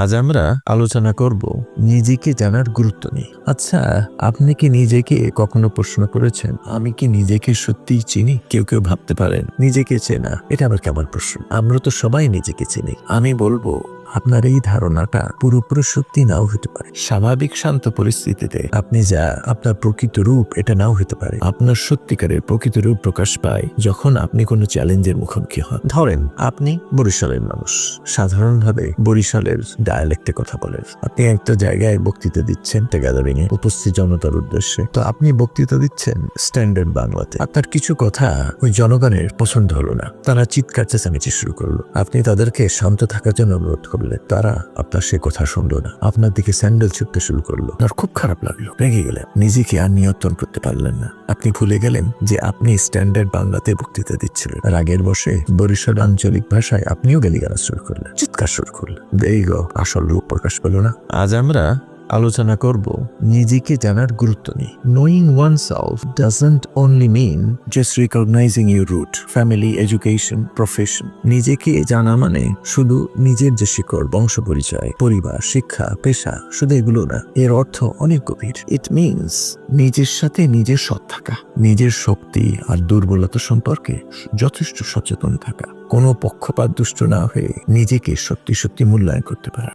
আজ আমরা আলোচনা করব নিজেকে জানার গুরুত্ব নিয়ে। আচ্ছা, আপনি কি নিজেকে কখনো প্রশ্ন করেছেন, আমি কি নিজেকে সত্যিই চিনি? কেউ কেউ ভাবতে পারেন নিজেকে চেনা এটা আবার কেমন প্রশ্ন, আমরা তো সবাই নিজেকে চিনি। আমি বলবো আপনার এই ধারণাটা পুরোপুরি সত্যি নাও হতে পারে। স্বাভাবিক শান্ত পরিস্থিতিতে আপনি যা আপনার প্রকৃত রূপ এটা নাও হতে পারে। আপনার সত্যিকারের প্রকৃত রূপ প্রকাশ পায় যখন আপনি কোনো চ্যালেঞ্জের মুখোমুখি হন। ধরেন আপনি বরিশালের মানুষ, সাধারণভাবে বরিশালের ডায়ালেক্টে কথা বলেন। আপনি একটা জায়গায় বক্তৃতা দিচ্ছেন, একটা গ্যাদারিং এ উপস্থিত জনতার উদ্দেশ্যে। তো আপনি বক্তৃতা দিচ্ছেন স্ট্যান্ডার্ড বাংলাতে। আপনার কিছু কথা ওই জনগণের পছন্দ হলো না, তারা চিৎকার চেঁচামেচি শুরু করলো। আপনি তাদেরকে শান্ত থাকার জন্য অনুরোধ করলেন, তারা আপনার সে কথা শুনলো না, আপনার দিকে স্যান্ডেল ছুটতে শুরু করলো। আপনার খুব খারাপ লাগলো, রেগে গেলেন, নিজেকে আর নিয়ন্ত্রণ করতে পারলেন না। আপনি ভুলে গেলেন যে আপনি স্ট্যান্ডার্ড বাংলাতে বক্তৃতা দিচ্ছিলেন। রাগের বসে বরিশাল আঞ্চলিক ভাষায় আপনিও গালিগালাজ শুরু করলেন, চিৎকার শুরু করলেন। এই গো, আসল রূপ প্রকাশ পেল না। আজ আমরা আলোচনা করব নিজেকে জানার গুরুত্ব নিয়ে। Knowing oneself doesn't only mean just recognizing your root, family, education, profession. নিজেকে জানা মানে শুধু নিজের যে শিকড়, বংশ পরিচয়, পরিবার, শিক্ষা, পেশা, শুধু এগুলো না। এর অর্থ অনেক গভীর। It means নিজের সাথে নিজের সৎ থাকা, নিজের শক্তি আর দুর্বলতা সম্পর্কে যথেষ্ট সচেতন থাকা, কোনো পক্ষপাত দুষ্ট না হয়ে নিজেকে সত্যি সত্যি মূল্যায়ন করতে পারা।